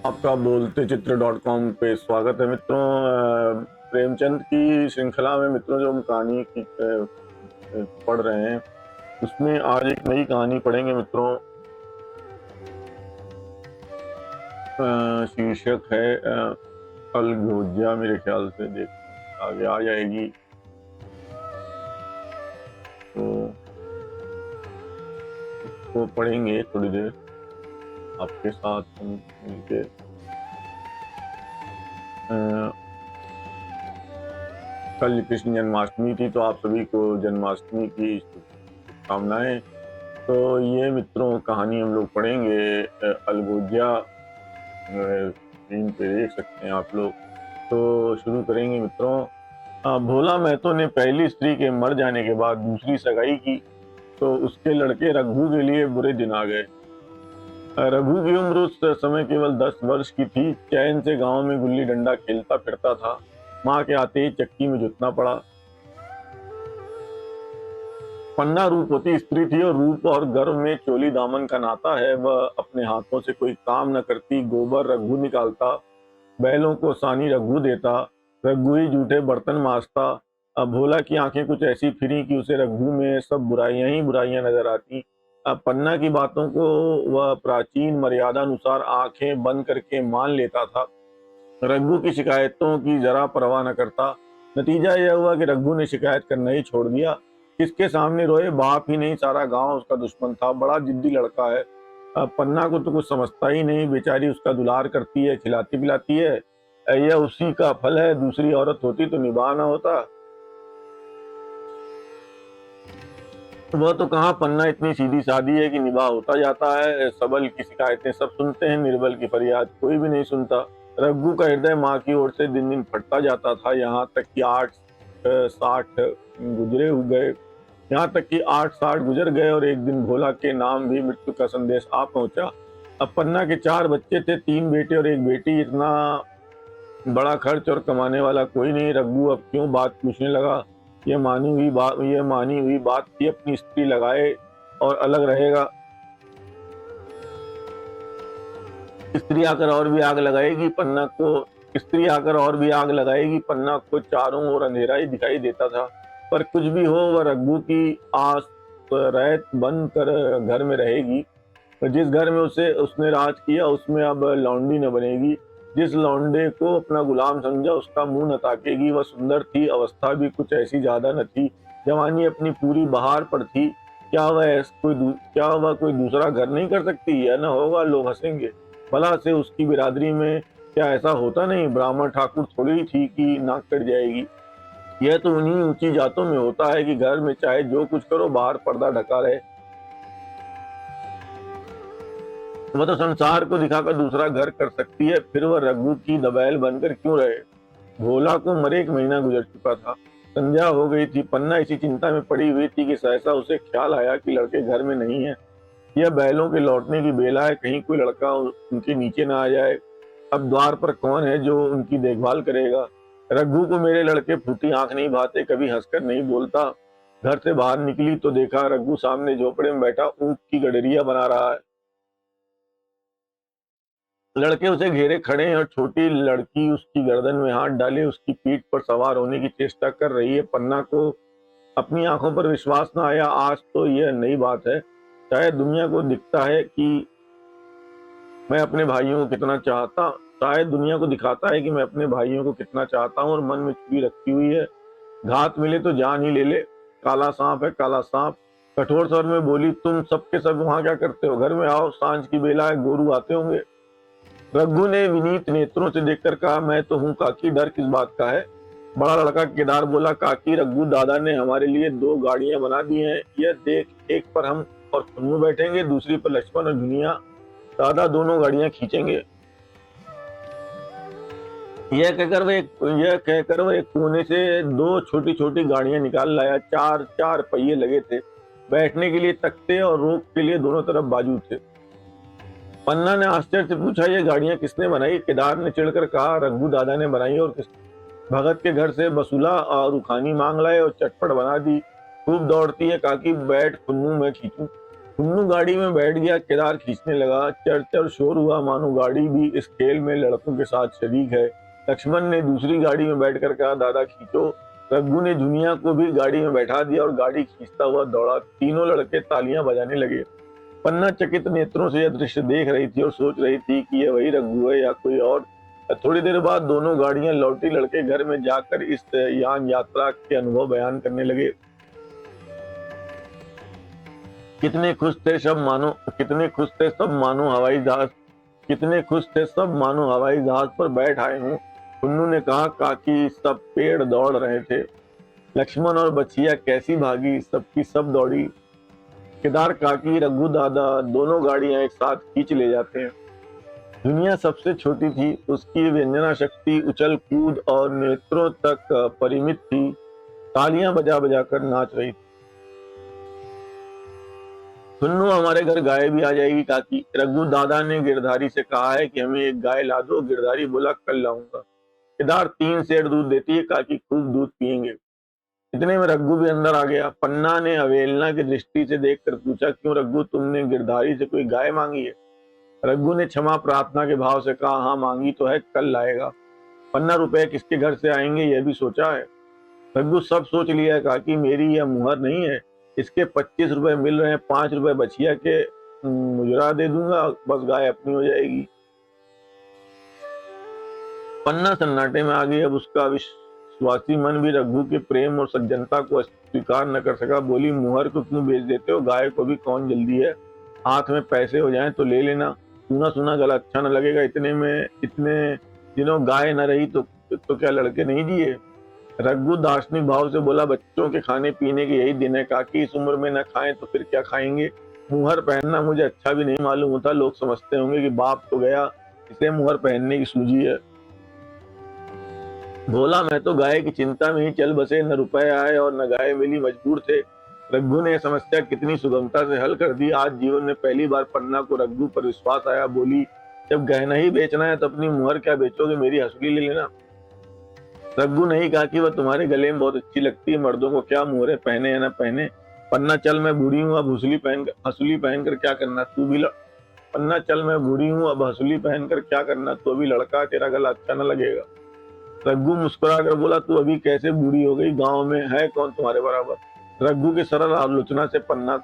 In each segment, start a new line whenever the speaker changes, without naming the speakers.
आपका बोलते चित्र .com पे स्वागत है मित्रों। प्रेमचंद की श्रृंखला में मित्रों जो हम कहानी की पढ़ रहे हैं उसमें आज एक नई कहानी पढ़ेंगे मित्रों। शीर्षक है अलगोजा, मेरे ख्याल से देख आगे आ जाएगी तो उसको पढ़ेंगे थोड़ी देर आपके साथ हम मिलके। कल कृष्ण जन्माष्टमी थी तो आप सभी को जन्माष्टमी की शुभकामनाएं। तो ये मित्रों कहानी हम लोग पढ़ेंगे अलगोजा, स्क्रीन पे देख सकते हैं आप लोग। तो शुरू करेंगे मित्रों। भोला महतो ने पहली स्त्री के मर जाने के बाद दूसरी सगाई की तो उसके लड़के रघु के लिए बुरे दिन आ गए। रघु की उम्र उस समय केवल 10 वर्ष की थी। चैन से गांव में गुल्ली डंडा खेलता फिरता था। माँ के आते ही चक्की में जुटना पड़ा। पन्ना रूपवती स्त्री थी और रूप और गर्व में चोली दामन का नाता है। वह अपने हाथों से कोई काम न करती। गोबर रघु निकालता, बैलों को सानी रघु देता, रघु ही जूठे बर्तन मांजता। अब भोला की आंखें कुछ ऐसी फिरी कि उसे रघु में सब बुराइयां ही बुराइयां नजर आती। अब पन्ना की बातों को वह प्राचीन मर्यादा अनुसार आंखें बंद करके मान लेता था। रघु की शिकायतों की जरा परवाह न करता। नतीजा यह हुआ कि रघु ने शिकायत करना ही छोड़ दिया। किसके सामने रोए, बाप ही नहीं सारा गांव उसका दुश्मन था। बड़ा जिद्दी लड़का है। पन्ना को तो कुछ समझता ही नहीं। बेचारी उसका दुलार करती है, खिलाती पिलाती है। यह उसी का फल है। दूसरी औरत होती तो निभाना ना होता। वह तो कहाँ, पन्ना इतनी सीधी सादी है कि निभा होता जाता है। सबल की शिकायतें सब सुनते हैं, निर्बल की फरियाद कोई भी नहीं सुनता। रघु का हृदय माँ की ओर से दिन दिन फटता जाता था। यहाँ तक कि 8-60 गुजर गए और एक दिन भोला के नाम भी मृत्यु का संदेश आ पहुंचा। अब पन्ना के 4 बच्चे थे, 3 बेटे और 1 बेटी। इतना बड़ा खर्च और कमाने वाला कोई नहीं। रघु अब क्यों बात पूछने लगा। ये मानी हुई बात थी, अपनी स्त्री लगाए और अलग रहेगा। स्त्री आकर और भी आग लगाएगी पन्ना को चारों ओर अंधेरा ही दिखाई देता था। पर कुछ भी हो, वह रघु की आस रैत बंद कर घर में रहेगी। जिस घर में उसने राज किया उसमें अब लौंडी न बनेगी। जिस लौंडे को अपना गुलाम समझा उसका मुंह न ताकेगी। वह सुंदर थी, अवस्था भी कुछ ऐसी ज्यादा न थी। जवानी अपनी पूरी बहार पर थी। क्या वह कोई दूसरा घर नहीं कर सकती? यह न होगा, लोग हंसेंगे। भला से उसकी बिरादरी में क्या ऐसा होता नहीं? ब्राह्मण ठाकुर थोड़ी थी कि नाक कट जाएगी। यह तो उन्हीं ऊंची जातों में होता है कि घर में चाहे जो कुछ करो बाहर पर्दा ढका रहे। वह तो संसार को दिखाकर दूसरा घर कर सकती है, फिर वह रघु की दबैल बनकर क्यों रहे? भोला को मरे 1 महीना गुजर चुका था। संध्या हो गई थी। पन्ना इसी चिंता में पड़ी हुई थी कि सहसा उसे ख्याल आया कि लड़के घर में नहीं है। यह बैलों के लौटने की बेला है, कहीं कोई लड़का उनके नीचे ना आ जाए। अब द्वार पर कौन है जो उनकी देखभाल करेगा? रघु को मेरे लड़के फूटी आंख नहीं भाते, कभी हंसकर नहीं बोलता। घर से बाहर निकली तो देखा रघु सामने झोपड़े में बैठा ऊंट की गडरिया बना रहा है। लड़के उसे घेरे खड़े हैं और छोटी लड़की उसकी गर्दन में हाथ डाले उसकी पीठ पर सवार होने की चेष्टा कर रही है। पन्ना को अपनी आंखों पर विश्वास न आया। आज तो यह नई बात है। शायद दुनिया को दिखता है कि मैं अपने भाइयों को कितना चाहता शायद दुनिया को दिखाता है कि मैं अपने भाइयों को कितना चाहता हूँ और मन में छुपी रखी हुई है। घात मिले तो जान ही ले ले। काला सांप है, काला सांप। कठोर स्वर में बोली, तुम सबके सब वहां क्या करते हो? घर में आओ, सांझ की बेला है, गोरू आते होंगे। रघु ने विनीत नेत्रों से देखकर कहा, मैं तो हूँ काकी, डर किस बात का है? बड़ा लड़का केदार बोला, काकी रघु दादा ने हमारे लिए 2 गाड़ियां बना दी हैं। यह देख, एक पर हम और खुन्नू बैठेंगे, दूसरी पर लक्ष्मण और दुनिया। दादा दोनों गाड़ियां खींचेंगे। यह कहकर वह एक कोने से 2 छोटी छोटी गाड़ियां निकाल लाया। 4 पहिए लगे थे। बैठने के लिए तख्ते और रोक के लिए दोनों तरफ बाजू थे। पन्ना ने आश्चर्य से पूछा, ये गाड़ियां किसने बनाई? केदार ने चिढ़कर कहा, रघु दादा ने बनाई। और किस? भगत के घर से बसुला और रुखानी मांग लाए और चटपट बना दी। खूब दौड़ती है काकी, बैठ खुन्नू मैं खींचूं। पुन्नू गाड़ी में बैठ गया, केदार खींचने लगा। चर शोर हुआ मानो गाड़ी भी इस खेल में लड़कों के साथ शरीक है। लक्ष्मण ने दूसरी गाड़ी में बैठकर कहा, दादा खींचो। रघु ने जुनिया को भी गाड़ी में बैठा दिया और गाड़ी खींचता हुआ दौड़ा। तीनों लड़के तालियां बजाने लगे। पन्ना चकित नेत्रों से यह दृश्य देख रही थी और सोच रही थी कि यह वही रघु है या कोई और। थोड़ी देर बाद दोनों गाड़ियां लौटी। लड़के घर में जाकर इस यान यात्रा के अनुभव बयान करने लगे। कितने खुश थे सब मानो हवाई जहाज पर बैठ आए हूँ। पुन्नू ने कहा, काकी सब पेड़ दौड़ रहे थे। लक्ष्मण और बचिया कैसी भागी, सबकी सब दौड़ी। केदार काकी, रघु दादा दोनों गाड़ियां एक साथ खींच ले जाते हैं। दुनिया सबसे छोटी थी, उसकी व्यंजना शक्ति उछल कूद और नेत्रों तक परिमित थी। तालियां बजा बजा कर नाच रही थी। पुन्नू, हमारे घर गाय भी आ जाएगी काकी। रघु दादा ने गिरधारी से कहा है कि हमें एक गाय ला दो। गिरधारी बोला, कल लाऊंगा। केदार, 3 सेर दूध देती है काकी, खूब दूध पियेंगे। इतने में रघु भी अंदर आ गया। पन्ना ने अवेलना की दृष्टि से देखकर पूछा, क्यों रघु, तुमने गिरधारी से कोई गाय मांगी है? रघु ने क्षमा प्रार्थना के भाव से कहा, हाँ मांगी तो है, कल लाएगा। पन्ना, रुपए किसके घर से आएंगे यह भी सोचा है? रघु, सब सोच लिया है काकी, मेरी यह मुहर नहीं है। इसके 25 रुपए मिल रहे हैं, 5 रुपए बचिया के मुजरा दे दूंगा, बस गाय अपनी हो जाएगी। पन्ना सन्नाटे में आ गई। अब उसका विश्वासी मन भी रघु के प्रेम और सज्जनता को स्वीकार न कर सका। बोली, मुहर को क्यों बेच देते हो? गाय को भी कौन जल्दी है? हाथ में पैसे हो जाएं तो ले लेना। सुना सुना गला अच्छा न लगेगा। इतने दिनों गाय न रही तो क्या लड़के नहीं दिए? रघु दार्शनिक भाव से बोला, बच्चों के खाने पीने के यही दिन है काकी, इस उम्र में न खाएं तो फिर क्या खाएंगे? मुहर पहनना मुझे अच्छा भी नहीं मालूम होता। लोग समझते होंगे कि बाप तो गया, इसे मुहर पहनने की सूझी है। बोला, मैं तो गाय की चिंता में ही चल बसे, न रुपए आए और न गाय मिली, मजबूर थे। रघु ने समस्या कितनी सुगमता से हल कर दी। आज जीवन में पहली बार पन्ना को रघु पर विश्वास आया। बोली, जब गहना ही बेचना है तो अपनी मुहर क्या बेचोगे, मेरी हसूली ले लेना। रघु ने ही कहा कि वह तुम्हारे गले में बहुत अच्छी लगती है, मर्दों को क्या मुहरे पहने या न पहने। पन्ना, चल मैं बूढ़ी हूँ, अब हसूली पहनकर क्या करना, तू भी पन्ना, चल मैं बूढ़ी हूँ, अब हसूली पहनकर क्या करना, तू अभी लड़का, तेरा गला अच्छा न लगेगा। रघु मुस्कुरा कर बोला, तू अभी कैसे बूढ़ी हो गई, गांव में है कौन तुम्हारे बराबर? रघु की सरल आलोचना ने पन्ना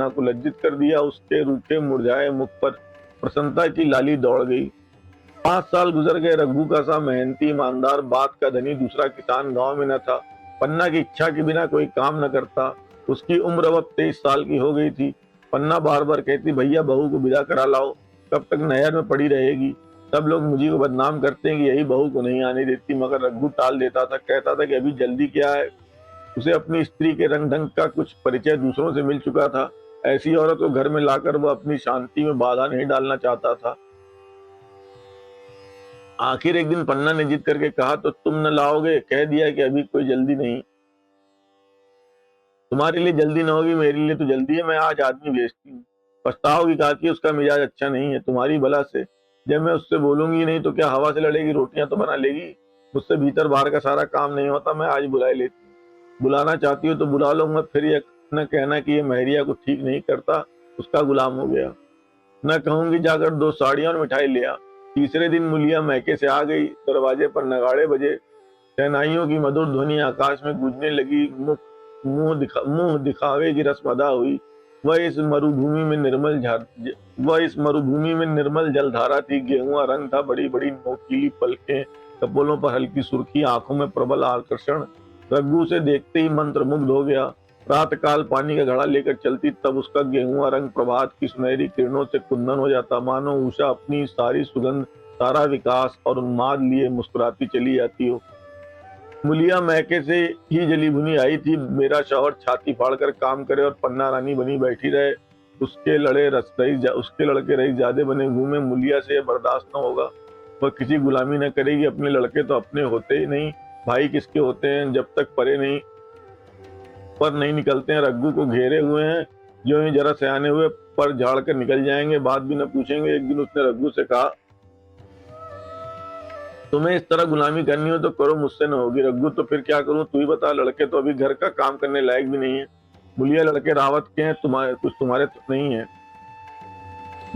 को लज्जित कर दिया। उसके रूखे मुरझाए मुख पर प्रसन्नता की लाली दौड़ गई। 5 साल गुजर गए। रघु का सा मेहनती, ईमानदार, बात का धनी दूसरा किसान गांव में न था। पन्ना की इच्छा के बिना कोई काम न करता। उसकी उम्र अब 23 साल की हो गई थी। पन्ना बार बार कहती, भैया बहू को विदा करा लाओ, कब तक नहर में पड़ी रहेगी? सब लोग मुझे को बदनाम करते हैं कि यही बहू को नहीं आने देती, मगर रघु टाल देता था। कहता था कि अभी जल्दी क्या है। उसे अपनी स्त्री के रंग ढंग का कुछ परिचय दूसरों से मिल चुका था। ऐसी औरत को घर में लाकर वह अपनी शांति में बाधा नहीं डालना चाहता था। आखिर एक दिन पन्ना ने जिद करके कहा, तो तुम न लाओगे? कह दिया कि अभी कोई जल्दी नहीं। तुम्हारे लिए जल्दी न होगी, मेरे लिए तो जल्दी है। मैं आज आदमी भेजती हूँ। पछताओगी काकी, उसका मिजाज अच्छा नहीं है। तुम्हारी भला से जब मैं उससे बोलूंगी नहीं तो क्या हवा से लड़ेगी, रोटियां तो बना लेगी। मुझसे भीतर बाहर का सारा काम नहीं होता। मैं आज बुला लेती हूँ। बुलाना चाहती हो तो बुला लो, मत फिर ये न कहना कि ये महरिया को ठीक नहीं करता, उसका गुलाम हो गया। न कहूंगी, जाकर 2 साड़ियां और मिठाई ले आ। तीसरे दिन मुलिया मैके से आ गई। दरवाजे पर नगाड़े बजे। शहनाइयों की मधुर ध्वनि आकाश में गूंजने लगी। मुंह दिखावे की रस्म अदा हुई। वह इस मरुभूमि में निर्मल जलधारा थी। गेहुआ रंग था, बड़ी बड़ी नोकीली पलकें, कपोलों पर हल्की सुर्खी, आंखों में प्रबल आकर्षण। रघु से देखते ही मंत्र मुग्ध हो गया। रात काल पानी का घड़ा लेकर चलती, तब उसका गेहुआ रंग प्रभात की सुनहरी किरणों से कुंदन हो जाता। मानो उषा अपनी सारी सुगंध, सारा विकास और उन्माद लिए मुस्कुराती चली जाती हो। मुलिया मैके से ही जली भुनी आई थी। मेरा शौहर छाती फाड़कर काम करे और पन्ना रानी बनी बैठी रहे। उसके लड़के रईस ज्यादा बने घूमे। मुलिया से यह बर्दाश्त न होगा। वह किसी गुलामी न करेगी। अपने लड़के तो अपने होते ही नहीं, भाई किसके होते हैं जब तक पर नहीं निकलते हैं। रघु को घेरे हुए हैं, जो ही जरा सयाने हुए पर झाड़ कर निकल जाएंगे, बात भी न पूछेंगे। एक दिन उसने रघु से कहा, तुम्हें इस तरह गुलामी करनी हो तो करो, मुझसे न होगी। रघु, तो फिर क्या करूं, तू ही बता। लड़के तो अभी घर का काम करने लायक भी नहीं है। मुलिया लड़के रावत के हैं, तुम्हारे कुछ तुम्हारे तो नहीं है।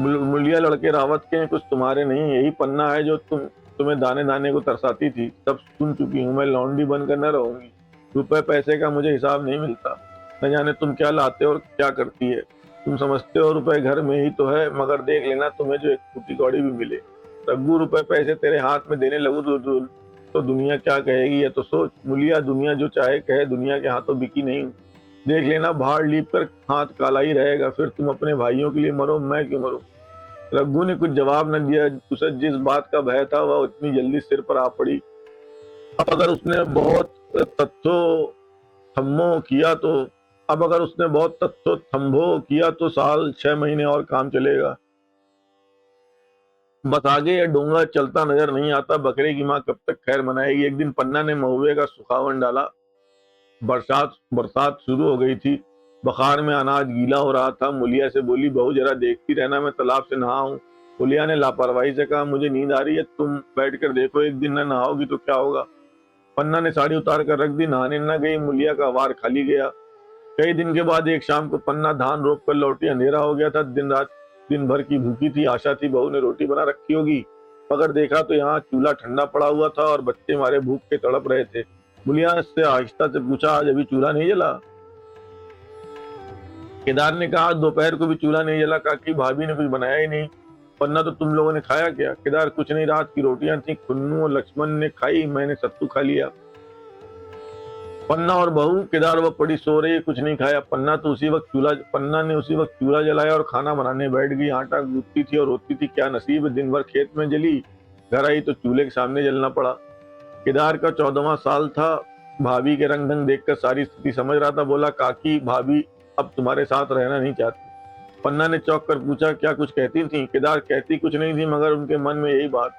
मुलिया लड़के रावत के हैं, कुछ तुम्हारे नहीं है। यही पन्ना है जो तुम्हें दाने दाने को तरसाती थी। सब सुन चुकी हूँ, मैं लौंडी बनकर न रहूंगी। रुपए पैसे का मुझे हिसाब नहीं मिलता। न जाने तुम क्या लाते हो और क्या करती है। तुम समझते हो रुपए घर में ही तो है, मगर देख लेना तुम्हें जो एक फूटी कौड़ी भी मिले। रघु, रुपए पैसे तेरे हाथ में देने लगू तो दुनिया क्या कहेगी, ये तो सोच। मुलिया, दुनिया जो चाहे कहे, दुनिया के हाथों बिकी नहीं हूँ। देख लेना, भाड़ लीप कर हाथ काला ही रहेगा। फिर तुम अपने भाइयों के लिए मरो, मैं क्यों मरूं। रघु ने कुछ जवाब न दिया। उसे जिस बात का भय था वह इतनी जल्दी सिर पर आ पड़ी। अब अगर उसने बहुत तथ्यो थम्बो किया तो अब अगर उसने बहुत तथ्यो थम्बो किया तो साल 6 महीने और काम चलेगा। बस आगे यह डोंगा चलता नजर नहीं आता। बकरे की माँ कब तक खैर मनाएगी। एक दिन पन्ना ने महुए का सुखावन डाला। बरसात बरसात शुरू हो गई थी। बखार में अनाज गीला हो रहा था। मुलिया से बोली, बहू जरा देखती रहना, मैं तालाब से नहा हूँ। मुलिया ने लापरवाही से कहा, मुझे नींद आ रही है, तुम बैठ कर देखो, एक दिन न नहाओगी तो क्या होगा। पन्ना ने साड़ी उतार कर रख दी। नहाने न गई। मुलिया का वार खाली गया। कई दिन के बाद एक शाम को पन्ना धान रोप कर लौटी। अंधेरा हो गया था। दिन भर की भूखी थी। आशा थी बहू ने रोटी बना रखी होगी, मगर देखा तो यहाँ चूल्हा ठंडा पड़ा हुआ था और बच्चे मारे भूख के तड़प रहे थे। मुलिया से आहिस्ता से पूछा, आज अभी चूल्हा नहीं जला। केदार ने कहा, दोपहर को भी चूल्हा नहीं जला। काकी, भाभी ने कुछ बनाया ही नहीं। पन्ना, तो तुम लोगों ने खाया क्या। केदार, कुछ नहीं, रात की रोटियां थी, खुन्नू और लक्ष्मण ने खाई, मैंने सत्तू खा लिया। पन्ना और बहू, केदार वह पड़ी सो रही, कुछ नहीं खाया। पन्ना ने उसी वक्त चूल्हा जलाया और खाना बनाने बैठ गई। आटा गूंथती थी और रोती थी, क्या नसीब, दिन भर खेत में जली, घर आई तो चूल्हे के सामने जलना पड़ा। केदार का 14वां साल था। भाभी के रंग ढंग देखकर सारी स्थिति समझ रहा था। बोला, काकी, भाभी अब तुम्हारे साथ रहना नहीं चाहती। पन्ना ने चौंक कर पूछा, क्या कुछ कहती थी। केदार, कहती कुछ नहीं थी, मगर उनके मन में यही बात।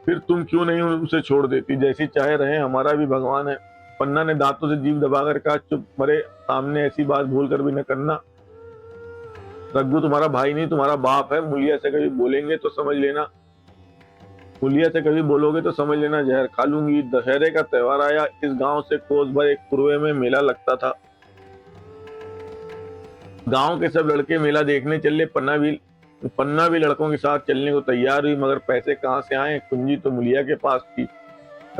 फिर तुम क्यों नहीं उसे छोड़ देती, जैसी चाहे रहे, हमारा भी भगवान है। पन्ना ने दांतों से जीभ दबाकर कहा, चुप, मरे सामने ऐसी बात भूल कर भी न करना। रघु तुम्हारा भाई नहीं, तुम्हारा बाप है। मुलिया से कभी बोलोगे तो समझ लेना जहर खा लूंगी। दशहरे का त्योहार आया। इस गांव से कोस भर एक कुरवे में मेला लगता था। गांव के सब लड़के मेला देखने चले। पन्ना भी लड़कों के साथ चलने को तैयार हुई, मगर पैसे कहाँ से आए। कुंजी तो मुलिया के पास थी।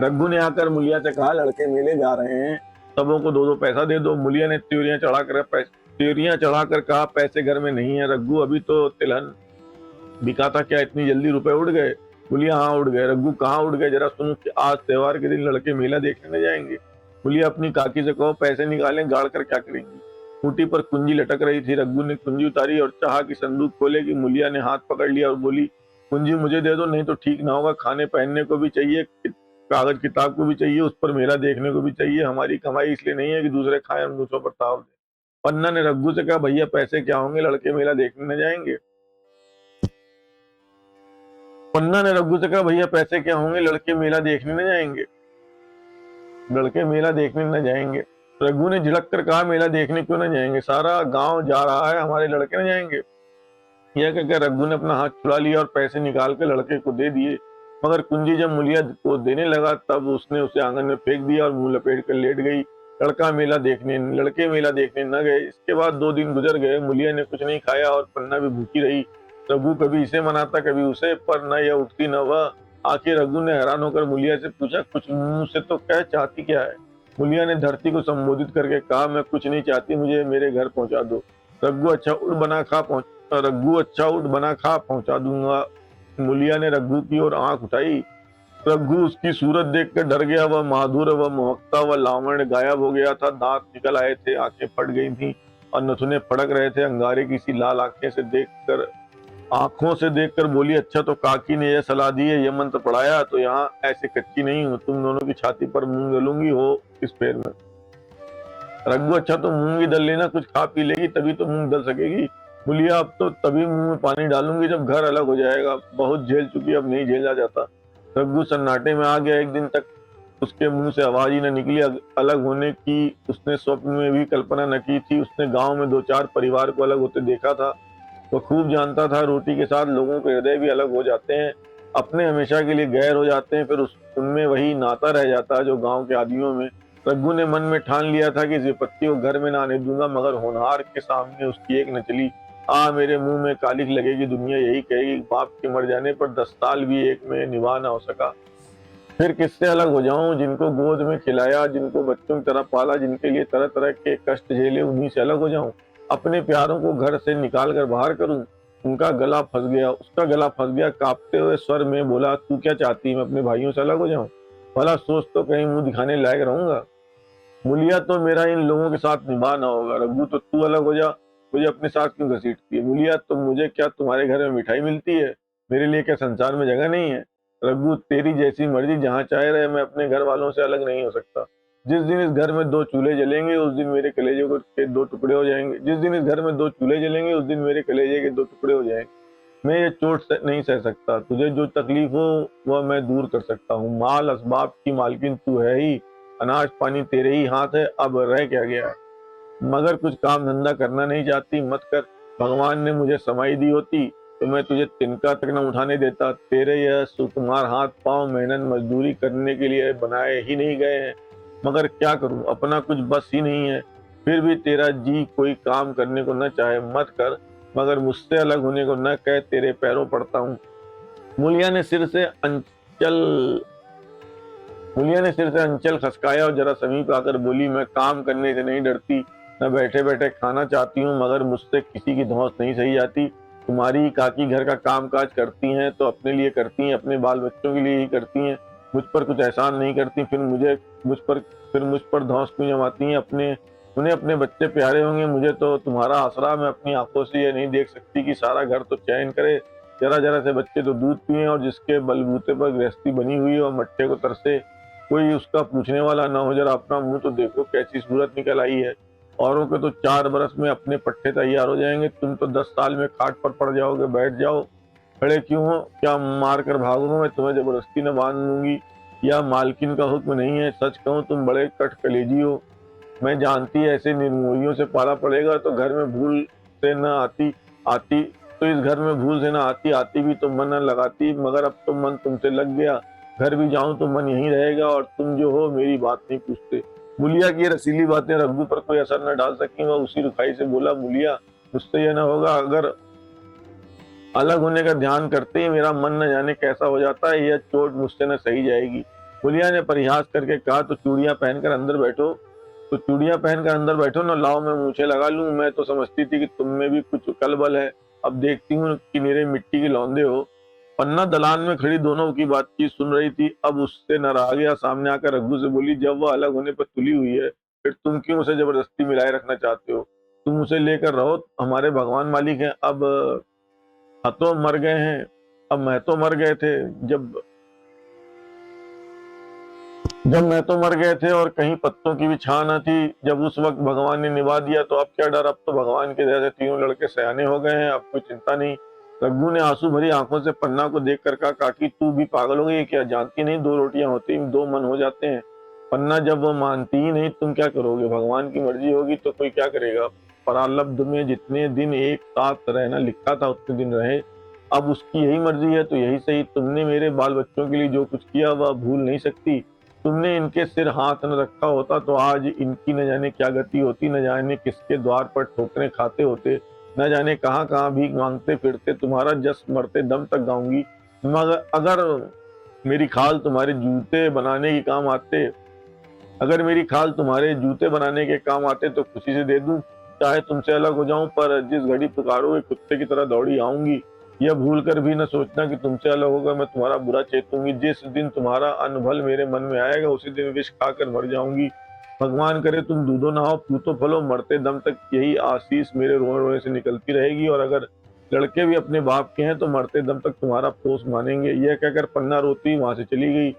रघु ने आकर मुलिया से कहा, लड़के मेले जा रहे हैं, सबों को 2-2 पैसा दे दो। मुलिया ने त्योरियां चढ़ाकर कहा, पैसे घर में नहीं है। रघु, अभी तो तिलहन बिका था, क्या इतनी जल्दी रुपए उड़ गए। मुलिया, हाँ उड़ गए। रघु, कहाँ उड़ गए, जरा सुनो कि आज त्योहार के दिन लड़के मेला देखने न जाएंगे। मुलिया, अपनी काकी से कहो पैसे निकालें, गाड़ कर क्या करेंगी। खूंटी पर कुंजी लटक रही थी। रघु ने कुंजी उतारी और चाहा कि संदूक खोलेगी। मुलिया ने हाथ पकड़ लिया और बोली, कुंजी मुझे दे दो, नहीं तो ठीक ना होगा। खाने पहनने को भी चाहिए, कागज किताब को भी चाहिए, उस पर मेला देखने को भी चाहिए। हमारी कमाई इसलिए नहीं है कि दूसरे खाएं और मुझों पर ताव दे। पन्ना ने रघु से कहा, भैया पैसे क्या होंगे, लड़के मेला देखने न जाएंगे। पन्ना ने रघु से कहा, भैया पैसे क्या होंगे, लड़के मेला देखने न जाएंगे। लड़के मेला देखने न जाएंगे। रघु ने झिड़क कर कहा, मेला देखने क्यों न जाएंगे, सारा गांव जा रहा है, हमारे लड़के न जाएंगे। यह कहकर रघु ने अपना हाथ छुड़ा लिया और पैसे निकाल कर लड़के को दे दिए। मगर कुंजी जब मुलिया को देने लगा तब उसने उसे आंगन में फेंक दिया और मुंह लपेट कर लेट गई। लड़के मेला देखने न गए। इसके बाद 2 दिन गुजर गए। मुलिया ने कुछ नहीं खाया और पन्ना भी भूखी रही। रघु कभी इसे मनाता कभी उसे, पर न यह उठती न वह। आखिर रघु ने हैरान होकर मुलिया से पूछा, कुछ मुंह से तो कह, चाहती क्या है। मुलिया ने धरती को संबोधित करके कहा, मैं कुछ नहीं चाहती, मुझे मेरे घर पहुंचा दो। रघु, अच्छा उठ बना खा, पहुंचा दूंगा। मुलिया ने रघु की ओर आंख उठाई। रघु उसकी सूरत देखकर डर गया। वह माधुर, वह मोहकता, वह लावण्य गायब हो गया था। दांत निकल आए थे, आंखें फट गई थी और नथुने फड़क रहे थे। अंगारे की सी लाल आंखों से देखकर बोली, अच्छा तो काकी ने यह सलाह दी है, यह मंत्र पढ़ाया, तो यहाँ ऐसे कच्ची नहीं हूँ। तुम दोनों की छाती पर मूंग दलूंगी, हो इस पैर में। रघु, अच्छा तो मूंग ही दल लेना, कुछ खा पी लेगी तभी तो मूंग दल सकेगी। बोलिया, अब तो तभी मुंह में पानी डालूंगी जब घर अलग हो जाएगा, बहुत झेल चुकी, अब नहीं झेला जाता। रघु सन्नाटे में आ गया। एक दिन तक उसके मुंह से आवाज ही न निकली। अलग होने की उसने स्वप्न में भी कल्पना न की थी। उसने गांव में 2-4 परिवार को अलग होते देखा था। वह खूब जानता था, रोटी के साथ लोगों के हृदय भी अलग हो जाते हैं, अपने हमेशा के लिए गैर हो जाते हैं, फिर उनमें वही नाता रह जाता है जो गांव के आदमियों में रघु ने मन में ठान लिया था कि इस विपत्ति को घर में ना आने दूंगा, मगर होनहार के सामने उसकी एक न चली। मेरे मुंह में कालिख लगेगी, दुनिया यही कहेगी बाप के मर जाने पर 10 साल भी एक में निभा ना हो सका। फिर किससे अलग हो जाऊं? जिनको गोद में खिलाया, जिनको बच्चों की तरह पाला, जिनके लिए तरह तरह के कष्ट झेले, उन्हीं से अलग हो जाऊं? अपने प्यारों को घर से निकाल कर बाहर करूं? उनका गला फंस गया, उसका गला फंस गया। कांपते हुए स्वर में बोला, तू क्या चाहती है, मैं अपने भाइयों से अलग हो जाऊं? भला सोच तो कहीं मुंह दिखाने लायक रहूंगा। मूलिया तो मेरा इन लोगों के साथ निभा ना होगा। रघु तो तू अलग हो जा, मुझे अपने साथ क्यों घसीटती है? मूलिया तो मुझे क्या तुम्हारे घर में मिठाई मिलती है? मेरे लिए क्या संसार में जगह नहीं है? रघु तेरी जैसी मर्जी, जहाँ चाहे रहे, मैं अपने घर वालों से अलग नहीं हो सकता। जिस दिन इस घर में 2 चूल्हे जलेंगे उस दिन मेरे कलेजे के 2 टुकड़े हो जाएंगे। जिस दिन इस घर में 2 चूल्हे जलेंगे उस दिन मेरे कलेजे के 2 टुकड़े हो जाएंगे। मैं ये चोट नहीं सह सकता। तुझे जो तकलीफ हो वह मैं दूर कर सकता हूँ। माल असबाब की मालकिन तू है ही, अनाज पानी तेरे ही हाथ है, अब रह क्या गया? मगर कुछ काम धंधा करना नहीं चाहती, मत कर। भगवान ने मुझे समाई दी होती तो मैं तुझे तिनका तक न उठाने देता। तेरे यह सुकुमार हाथ पांव मेहनत मजदूरी करने के लिए बनाए ही नहीं गए हैं। मगर क्या करूं, अपना कुछ बस ही नहीं है। फिर भी तेरा जी कोई काम करने को न चाहे, मत कर। मगर मुझसे अलग होने को न कह, तेरे पैरों पड़ता हूँ। मूलिया ने सिर से अंचल मुलिया ने सिर से अंचल खसकाया और जरा समीप आकर बोली, मैं काम करने से नहीं डरती, मैं बैठे बैठे खाना चाहती हूँ, मगर मुझसे किसी की धौंस नहीं सही जाती। तुम्हारी काकी घर का काम काज करती हैं तो अपने लिए करती हैं, अपने बाल बच्चों के लिए ही करती हैं, मुझ पर कुछ एहसान नहीं करती। फिर मुझ पर धौंस क्यों जमाती हैं? उन्हें अपने बच्चे प्यारे होंगे, मुझे तो तुम्हारा आसरा। मैं अपनी आंखों से ये नहीं देख सकती कि सारा घर तो चैन करे, जरा जरा से बच्चे तो दूध पिए, और जिसके बलबूते पर गृहस्थी बनी हुई हो मट्टे को तरसे, कोई उसका पूछने वाला ना हो। जरा अपना मुंह तो देखो, कैसी सूरत निकल आई है। औरों के तो 4 बरस में अपने पट्टे तैयार हो जाएंगे, तुम तो 10 साल में खाट पर पड़ जाओगे। बैठ जाओ, खड़े क्यों हो? क्या मार कर भागोगे? मैं तुम्हें जबरदस्ती न बांध लूंगी, या मालकिन का हुक्म नहीं है? सच कहूं तुम बड़े कट कलेजी हो। मैं जानती ऐसे निर्मोहियों से पाला पड़ेगा तो घर में भूल से न आती आती तो इस घर में भूल से न आती आती भी तो मन न लगाती, मगर अब तो मन तुमसे लग गया। घर भी जाऊं तो मन यहीं रहेगा, और तुम जो हो मेरी बात नहीं पूछते। मुलिया की ये रसीली बातें रघु पर कोई असर न डाल सकी। वह उसी रुखाई से बोला, मुलिया, मुझसे यह न होगा। अगर अलग होने का ध्यान करते ही मेरा मन न जाने कैसा हो जाता है, यह चोट मुझसे न सही जाएगी। मुलिया ने परिहास करके कहा, तो चूड़ियां पहनकर अंदर बैठो। तो चूड़ियां पहनकर अंदर बैठो न, लाओ मैं मूछें लगा लूं। मैं तो समझती थी कि तुम में भी कुछ कलबल है, अब देखती हूँ कि मेरे मिट्टी के लौंदे हो। पन्ना दलान में खड़ी दोनों की बातचीत सुन रही थी, अब उससे न रहा गया। सामने आकर रघु से बोली, जब वह अलग होने पर तुली हुई है, फिर तुम क्यों उसे जबरदस्ती मिलाए रखना चाहते हो? तुम उसे लेकर रहो, हमारे भगवान मालिक हैं। अब तो मर गए हैं, अब मैं तो मर गए थे जब जब मैं तो मर गए थे और कहीं पत्तों की भी छां न थी। जब उस वक्त भगवान ने निभा दिया तो अब क्या डर? अब तो भगवान के जैसे तीनों लड़के सयाने हो गए हैं, अब कोई चिंता नहीं। रघु ने आंसू भरी आंखों से पन्ना को देखकर कहा, काकी तू भी पागल हो गई क्या? जानती नहीं, 2 रोटियां होती 2 मन हो जाते हैं। पन्ना, जब वो मानती ही नहीं तुम क्या करोगे? भगवान की मर्जी होगी तो कोई क्या करेगा? प्रारब्ध में जितने दिन एक साथ रहना लिखा था उतने दिन रहे, अब उसकी यही मर्जी है तो यही सही। तुमने मेरे बाल बच्चों के लिए जो कुछ किया वह भूल नहीं सकती। तुमने इनके सिर हाथ न रखा होता तो आज इनकी न जाने क्या गति होती, न जाने किसके द्वार पर ठोकरें खाते होते, न जाने कहाँ कहाँ भीख मांगते फिरते। तुम्हारा जस मरते दम तक गाऊंगी। मगर मेरी खाल तुम्हारे जूते बनाने के काम आते अगर मेरी खाल तुम्हारे जूते बनाने के काम आते तो खुशी से दे दूं। चाहे तुमसे अलग हो जाऊं, पर जिस घड़ी पुकारोगे कुत्ते की तरह दौड़ी आऊंगी। यह भूल कर भी न सोचना कि तुमसे अलग होकर मैं तुम्हारा बुरा चेतूंगी। जिस दिन तुम्हारा अनभल मेरे मन में आएगा उसी दिन विष खाकर मर जाऊंगी। भगवान करे तुम दूधो नहाओ पूतो फलो, मरते दम तक यही आशीष मेरे रोए रोए से निकलती रहेगी। और अगर लड़के भी अपने बाप के हैं तो मरते दम तक तुम्हारा पोष मानेंगे। यह कहकर पन्ना रोती वहां से चली गई।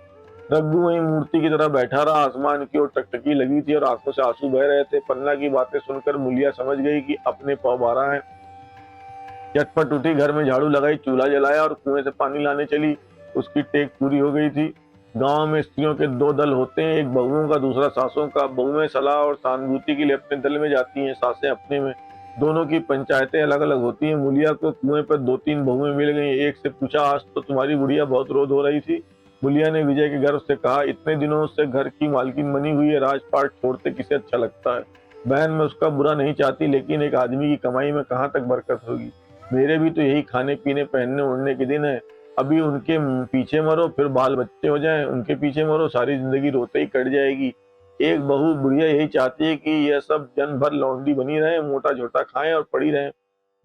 रघु वहीं मूर्ति की तरह बैठा रहा। आसमान की ओर टकटकी लगी थी और आंखों से आंसू बह रहे थे। पन्ना की बातें सुनकर मुलिया समझ गई कि अपने पाँव बारह है। झटपट उठी, घर में झाड़ू लगाई, चूल्हा जलाया और कुएं से पानी लाने चली। उसकी टेक पूरी हो गई थी। गांव में स्त्रियों के 2 दल होते हैं, एक बहुओं का दूसरा सासों का। बहुएं सलाह और सहानुभूति के लिए अपने दल में जाती हैं, सासें अपने में। दोनों की पंचायतें अलग अलग होती हैं। मुलिया को कुएं पर 2-3 बहुएं मिल गई। एक से पूछा, आज तो तुम्हारी बुढ़िया बहुत रोध हो रही थी, बुलिया ने विजय के गर्व से कहा, इतने दिनों से घर की मालकिन बनी हुई है, राजपाट छोड़ते किसे अच्छा लगता है। बहन मैं उसका बुरा नहीं चाहती, लेकिन एक आदमी की कमाई में कहाँ तक बरकत होगी। मेरे भी तो यही खाने पीने पहनने ओढ़ने के दिन है। अभी उनके पीछे मरो, फिर बाल बच्चे हो जाएं, उनके पीछे मरो, सारी जिंदगी रोते ही कट जाएगी। एक बहू बुढ़िया यही चाहती है कि यह सब जन भर लौंडी बनी रहे, मोटा झोटा खाएं और पड़ी रहें।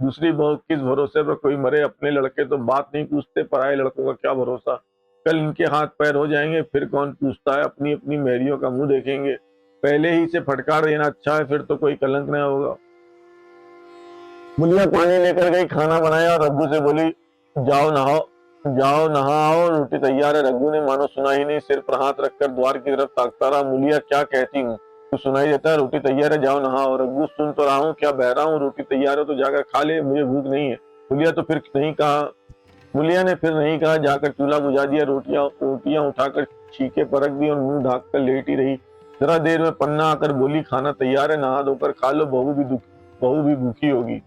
दूसरी बहू किस भरोसे पर कोई मरे। अपने लड़के तो बात नहीं पूछते, पराए लड़कों का क्या भरोसा। कल इनके हाथ पैर हो जाएंगे, फिर कौन पूछता है। अपनी अपनी मैरियों का मुंह देखेंगे। पहले ही से फटकार देना अच्छा है, फिर तो कोई कलंक न होगा। बुलिया पानी लेकर गई, खाना बनाया और रघु से बोली, जाओ नहाओ, जाओ नहाओ, रोटी तैयार है। रघु ने मानो सुना ही नहीं, सिर पर हाथ रखकर द्वार की तरफ ताकता रहा। बुलिया क्या कहती हूँ, तो सुनाई देता है, रोटी तैयार है, जाओ नहाओ। रघु सुन तो रहा हूँ, क्या बह रहा हूँ, रोटी तैयार है तो जाकर खा ले, मुझे भूख नहीं है। बुलिया तो फिर नहीं कहा बुलिया ने फिर नहीं कहा, जाकर चूल्हा बुझा दिया, रोटियां उठाकर छीके परख दी और मुंह ढाक कर लेटी रही। जरा देर में पन्ना आकर बोली, खाना तैयार है, नहा धोकर खा लो, बहू भी भूखी होगी।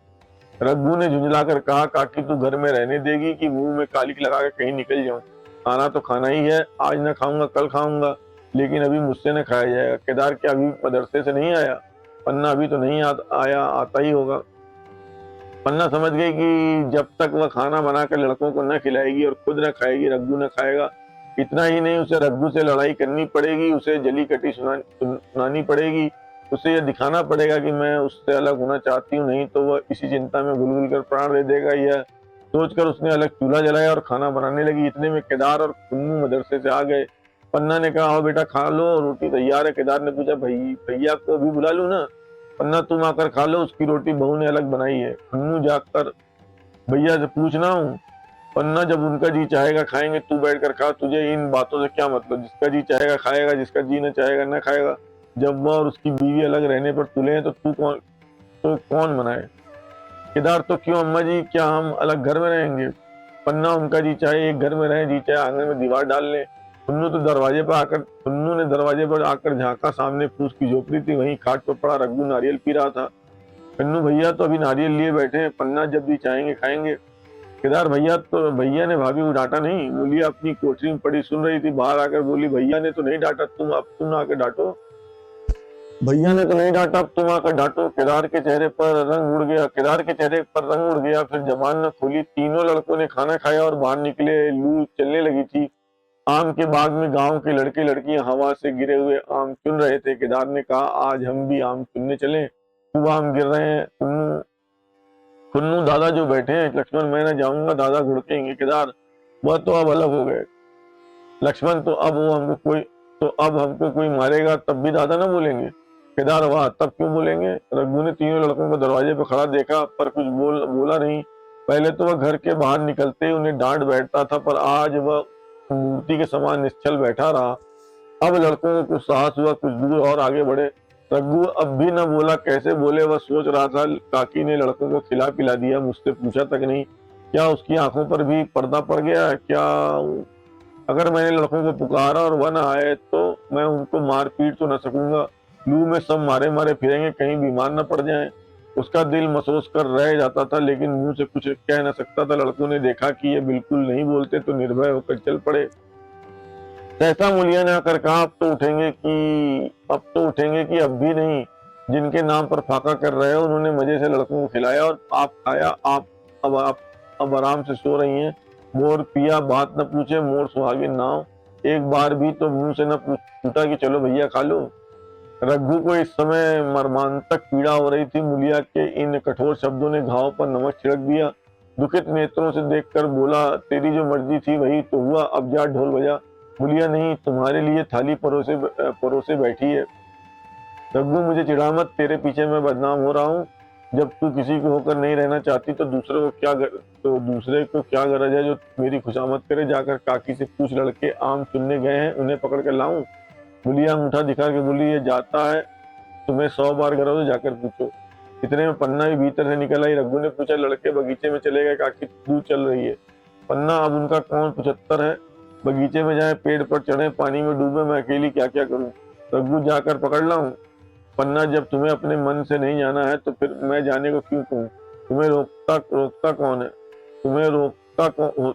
रघु ने झुंझलाकर कहा, काकी तू घर में रहने देगी कि मुंह में कालिक लगा के कहीं निकल जाऊं। खाना तो खाना ही है, आज न खाऊंगा कल खाऊंगा, लेकिन अभी मुझसे न खाया जाएगा। केदार क्या अभी मदरसे से नहीं आया? पन्ना अभी तो नहीं आया, आता ही होगा। पन्ना समझ गई कि जब तक वह खाना बनाकर लड़कों को न खिलाएगी और खुद न खाएगी, रघु न खाएगा। इतना ही नहीं, उसे रघु से लड़ाई करनी पड़ेगी, उसे जली कटी सुनानी पड़ेगी। उसे यह दिखाना पड़ेगा कि मैं उससे अलग होना चाहती हूँ, नहीं तो वह इसी चिंता में गुल कर प्राण दे देगा। यह सोचकर उसने अलग चूल्हा जलाया और खाना बनाने लगी। इतने में केदार और कुन्नू मदरसे से आ गए। पन्ना ने कहा, आओ बेटा खा लो, रोटी तैयार है। केदार ने पूछा, भैया को भी बुला लूं ना? पन्ना तुम आकर खा लो, उसकी रोटी बहू ने अलग बनाई है। कुन्नू जाकर भैया से पूछना हूँ। पन्ना, जब उनका जी चाहेगा खाएंगे, तू बैठकर खा, तुझे इन बातों से क्या मतलब। जिसका जी चाहेगा खाएगा, जिसका जी न चाहेगा न खाएगा। जब वह और उसकी बीवी अलग रहने पर तुले हैं, तो कौन मनाए। केदार, तो क्यों अम्मा जी, क्या हम अलग घर में रहेंगे? पन्ना, उनका जी चाहे एक घर में रहे, जी चाहे आंगन में दीवार डाल ले। कुन्नू ने दरवाजे पर आकर झांका, सामने फूस की झोपड़ी थी, वहीं खाट पर पड़ा रघु नारियल पी रहा था। कन्नू भैया तो अभी नारियल लिए बैठे हैं, पन्ना जब भी चाहेंगे खाएंगे। केदार, भैया ने भाभी को डांटा नहीं? बोलिया अपनी कोठरी में पड़ी सुन रही थी, बाहर आकर बोली, भैया ने तो नहीं डांटा, तुम आकर डांटो। भैया ने तो नहीं डांटा, अब तुम आकर डांटो। केदार के चेहरे पर रंग उड़ गया, फिर जबान न खोली। तीनों लड़कों ने खाना खाया और बाहर निकले। लू चलने लगी थी। आम के बाग में गांव के लड़के लड़कियां हवा से गिरे हुए आम चुन रहे थे। केदार ने कहा, आज हम भी आम चुनने चलें। खूब आम गिर रहे हैं। कुन्नू, दादा जो बैठे हैं। लक्ष्मण, मैं न जाऊंगा, दादा घुड़केंगे। केदार, वह तो अब अलग हो गए। लक्ष्मण, तो अब हमको कोई मारेगा तब भी दादा न बोलेंगे। केदार, वाह, तब क्यों बोलेंगे? रघु ने तीनों लड़कों को दरवाजे पर खड़ा देखा, पर कुछ बोला नहीं। पहले तो वह घर के बाहर निकलते ही उन्हें डांट बैठता था, पर आज वह मूर्ति के समान निश्चल बैठा रहा। अब लड़कों को कुछ साहस हुआ, कुछ दूर और आगे बढ़े। रघु अब भी न बोला, कैसे बोले वह सोच रहा था। काकी ने लड़कों को खिला पिला दिया, मुझसे पूछा तक नहीं। क्या उसकी आंखों पर भी पर्दा पड़ गया? क्या अगर मैंने लड़कों को पुकारा और वह न आए, तो मैं उनको मार पीट तो न सकूंगा। लू में सब मारे मारे फिरेंगे, कहीं बीमार न पड़ जाएं। उसका दिल महसूस कर रह जाता था, लेकिन मुंह से कुछ कह न सकता था। लड़कों ने देखा कि ये बिल्कुल नहीं बोलते, तो निर्भय होकर चल पड़े। सहसा मूलिया ने आकर कहा, अब तो उठेंगे कि अब भी नहीं। जिनके नाम पर फाका कर रहे हो, उन्होंने मजे से लड़कों को खिलाया और आप खाया। आप अब आराम से सो रही हैं। मोर पिया बात न पूछे, मोर सुहागिन नाव। एक बार भी तो मुंह से न पूछा कि चलो भैया खा लो। रघु को इस समय मर्मांतक पीड़ा हो रही थी। मूलिया के इन कठोर शब्दों ने घाव पर नमक छिड़क दिया। दुखित नेत्रों से देखकर बोला, तेरी जो मर्जी थी वही तो हुआ, अब जा ढोल बजा। मूलिया, नहीं, तुम्हारे लिए थाली परोसे बैठी है। रघु, मुझे चिढ़ा मत, तेरे पीछे मैं बदनाम हो रहा हूँ। जब तू किसी को होकर नहीं रहना चाहती, तो दूसरे को क्या गरज है जो मेरी खुशामद करे। जाकर काकी से पूछ, लड़के आम चुनने गए हैं, उन्हें पकड़ कर लाऊं? मूलिया अंगूठा दिखा के बोली, ये जाता है, तुम्हें 100 बार गरज हो, जाकर पूछो। इतने में पन्ना भी भीतर से निकल आई। रघु ने पूछा, लड़के बगीचे में चले गए, काकी दूर चल रही है। पन्ना, अब उनका कौन 75 है? बगीचे में जाए, पेड़ पर चढ़े, पानी में डूबे, मैं अकेली क्या क्या करूं? रघु, जाकर पकड़ लाऊं? पन्ना, जब तुम्हें अपने मन से नहीं जाना है, तो फिर मैं जाने को क्यों कहूं? तुम्हें रोकता कौन है? तुम्हें रोकता कौन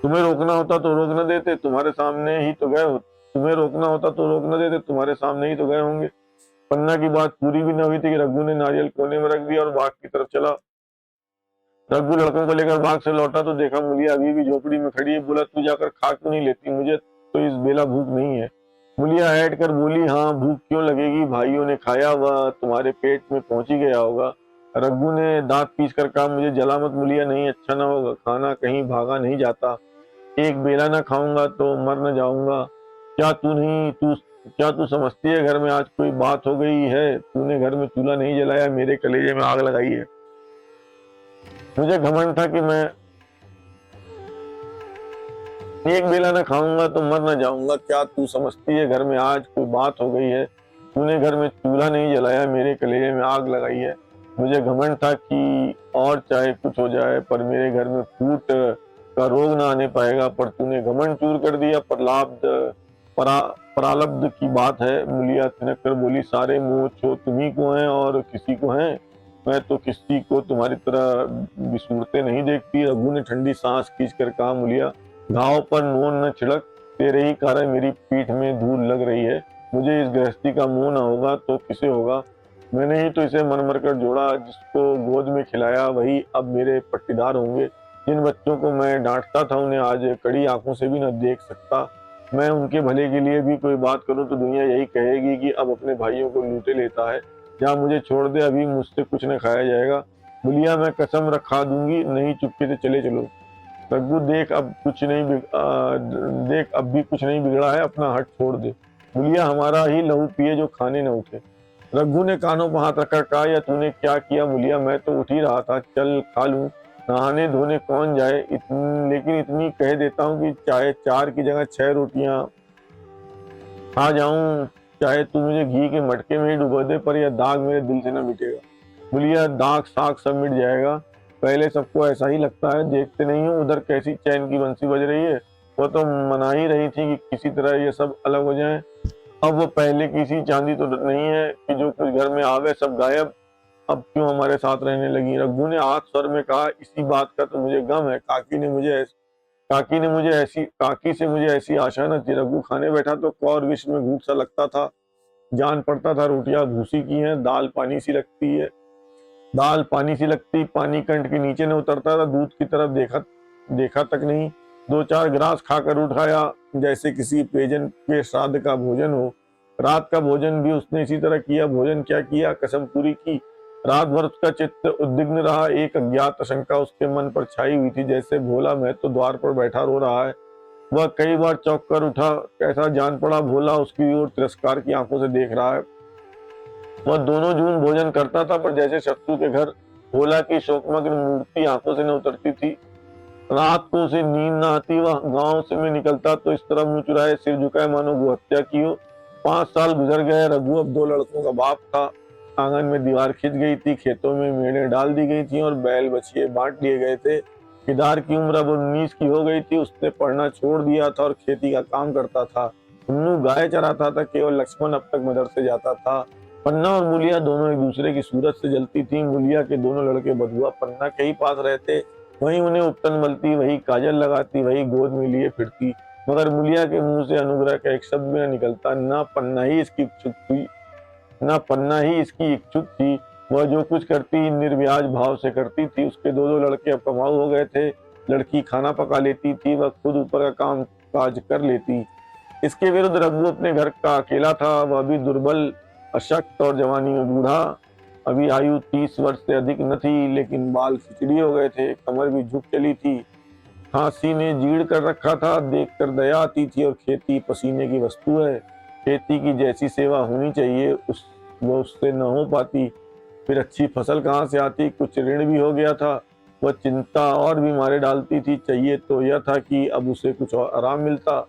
तुम्हें रोकना होता तो रोक न देते, तुम्हारे सामने ही तो गए हो। तुम्हें रोकना होता तो रोक न देते, तुम्हारे सामने ही तो गए होंगे। पन्ना की बात पूरी भी न हुई थी कि रघु ने नारियल कोने में रख दिया और बाग की तरफ चला। रघु लड़कों को लेकर बाग से लौटा तो देखा मुलिया अभी भी झोपड़ी में खड़ी है। बोला, तू जाकर खा क्यों नहीं लेती, मुझे तो इस बेला भूख नहीं है। मुलिया ऐठ कर बोली, हाँ भूख क्यों लगेगी, भाइयों ने खाया वह तुम्हारे पेट में पहुंच ही गया होगा। रघु ने दांत पीस कर कहा, मुझे जला मत मुलिया, नहीं अच्छा ना होगा, खाना कहीं भागा नहीं जाता, एक बेला ना खाऊंगा तो मर न जाऊंगा। क्या तू नहीं तू क्या तू समझती है घर में आज कोई बात हो गई है, तूने घर में चूल्हा नहीं जलाया, मेरे कलेजे में आग लगाई है। मुझे घमंड था कि मैं एक बेला न खाऊंगा तो मर न जाऊंगा। क्या तू समझती है घर में आज कोई बात हो गई है, तूने घर में चूल्हा नहीं जलाया, मेरे कलेजे में आग लगाई है। मुझे घमंड था कि और चाहे कुछ हो जाए पर मेरे घर में फूट का रोग ना आने पाएगा, पर तूने घमंड चूर कर दिया। परालब्ध की बात है। मुलिया तिनक कर बोली, सारे मोह छो तुम्ही को हैं और किसी को हैं, मैं तो किसी को तुम्हारी तरह बिसूरते नहीं देखती। रघु ने ठंडी सांस खींच कर कहा, मुलिया घाव पर नून न छिड़क, तेरे ही कारण मेरी पीठ में धूल लग रही है। मुझे इस गृहस्थी का मोह न होगा तो किसे होगा। मैंने ही तो इसे मन मर कर जोड़ा, जिसको गोद में खिलाया वही अब मेरे पट्टीदार होंगे। जिन बच्चों को मैं डांटता था उन्हें आज कड़ी आंखों से भी न देख सकता। मैं उनके भले के लिए भी कोई बात करूं तो दुनिया यही कहेगी कि अब अपने भाइयों को लूटे लेता है। जहाँ मुझे छोड़ दे, अभी मुझसे कुछ न खाया जाएगा। बुलिया मैं कसम रखा दूंगी, नहीं चुपके से चले चलो। रघु देख अब भी कुछ नहीं बिगड़ा है, अपना हट छोड़ दे। बुलिया हमारा ही लहू पिए जो खाने न उठे। रघु ने कानों पर हाथ रखकर कहा, या तूने क्या किया मुलिया, मैं तो उठ ही रहा था, चल खा लूं, नहाने धोने कौन जाए। लेकिन इतनी कह देता हूँ कि चाहे 4 की जगह 6 रोटियां खा जाऊं, चाहे तू मुझे घी के मटके में ही डुबो दे, पर यह दाग मेरे दिल से न मिटेगा। बोलिए, दाग साग सब मिट जाएगा, पहले सबको ऐसा ही लगता है, देखते नहीं हो उधर कैसी चैन की बंसी बज रही है। वो तो मना ही रही थी कि किसी तरह ये सब अलग हो जाए। अब वो पहले की सी चांदी तो नहीं है कि जो कुछ घर में आवे सब गायब। अब क्यों हमारे साथ रहने लगी। रघु ने आग स्वर में कहा, इसी बात का तो मुझे गम है। काकी से मुझे ऐसी आशा न थी। रघु खाने बैठा तो कौर विष में घूट सा लगता था। जान पड़ता था रोटियां भूसी की हैं, दाल पानी सी लगती, पानी कंठ के नीचे न उतरता था, दूध की तरफ देखा तक नहीं। 2-4 गिलास खाकर उठाया जैसे किसी परिजन के श्राद्ध का भोजन हो। रात का भोजन भी उसने इसी तरह किया। भोजन क्या किया, कसम पूरी की। रात भर उसका चित्त उद्विग्न रहा। एक अज्ञात आशंका उसके मन पर छाई हुई थी, जैसे भोला मैं तो द्वार पर बैठा रो रहा है। वह कई बार चौंक कर उठा। कैसा जान पड़ा भोला उसकी ओर तिरस्कार की आंखों से देख रहा है। वह दोनों जून भोजन करता था, पर जैसे शत्रु के घर भोला की शोकमग्न मूर्ति आंखों से न उतरती थी। रात को उसे नींद न आती। वह गांव से में निकलता तो इस तरह मुंह चुराए सिर झुकाए मानो गो हत्या की हो। 5 साल गुजर गए। रघु अब 2 लड़कों का बाप था। आंगन में दीवार खिंच गई थी, खेतों में मेड़े डाल दी गई थी और बैल बछिए बांट लिए गए थे। केदार की उम्र अब 19 की हो गई थी। उसने पढ़ना छोड़ दिया था और खेती का काम करता था। उन्नू गाय चराता था। केवल लक्ष्मण अब तक मदरसे जाता था। पन्ना और मुलिया दोनों एक दूसरे की सूरत से जलती थी। मुलिया के दोनों लड़के बधुआ पन्ना के ही पास रहते, वही उन्हें उपटन मलती, वही काजल लगाती, वही गोद में लिए फिरती। मगर मुलिया के मुंह से अनुग्रह का एक शब्द भी न निकलता। न पन्ना ही इसकी इच्छुक थी। वह जो कुछ करती निर्व्याज भाव से करती थी। उसके 2 लड़के अब कमाऊ हो गए थे। लड़की खाना पका लेती थी, वह खुद ऊपर का काम काज कर लेती। इसके विरुद्ध रघु अपने घर का अकेला था। वह भी दुर्बल, अशक्त और जवानी में बूढ़ा। अभी आयु 30 वर्ष से अधिक न थी, लेकिन बाल खिचड़ी हो गए थे, कमर भी झुक चली थी, खांसी ने जीर्ण कर रखा था। देखकर दया आती थी। और खेती पसीने की वस्तु है। खेती की जैसी सेवा होनी चाहिए वो उससे न हो पाती। फिर अच्छी फसल कहाँ से आती। कुछ ऋण भी हो गया था। वह चिंता और भी मारे डालती थी। चाहिए तो यह था कि अब उसे कुछ आराम मिलता।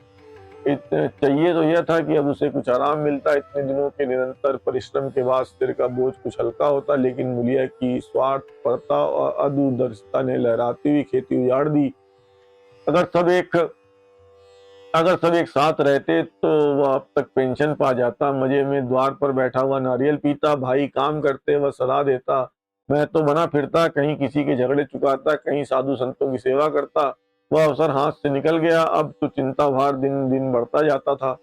इतने दिनों के निरंतर परिश्रम के बाद सिर का बोझ कुछ हल्का होता। लेकिन मुलिया की स्वार्थपरता और अदूरदर्शिता ने लहराती हुई खेती उजाड़ दी। अगर सब एक अगर सब एक साथ रहते तो वह अब तक पेंशन पा जाता। मजे में द्वार पर बैठा हुआ नारियल पीता, भाई काम करते, वह सलाह देता, मैं तो बना फिरता, कहीं किसी के झगड़े चुकाता, कहीं साधु संतों की सेवा करता। वह अवसर हाथ से निकल गया। अब तो चिंता भार दिन दिन बढ़ता जाता था।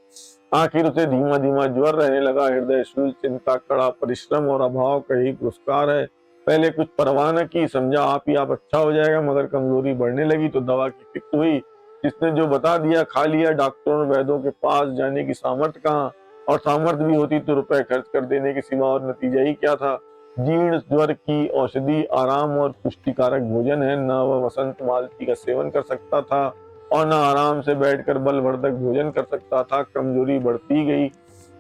आखिर उसे धीमा धीमा ज्वर रहने लगा। हृदय शूल, चिंता, कड़ा परिश्रम और अभाव का ही पुरस्कार है। पहले कुछ परवाह न की, समझा आप अच्छा हो जाएगा, मगर कमजोरी बढ़ने लगी तो दवा की फिक्र हुई। जिसने जो बता दिया खा लिया। डॉक्टरों वैद्यों के पास जाने की सामर्थ्य कहाँ, और सामर्थ्य भी होती तो रुपए खर्च कर देने के सिवा और नतीजा ही क्या था। जीर्ण ज्वर की औषधि आराम और पुष्टिकारक भोजन है। न वह वसंत मालती का सेवन कर सकता था और न आराम से बैठकर बलवर्धक भोजन कर सकता था। कमजोरी बढ़ती गई।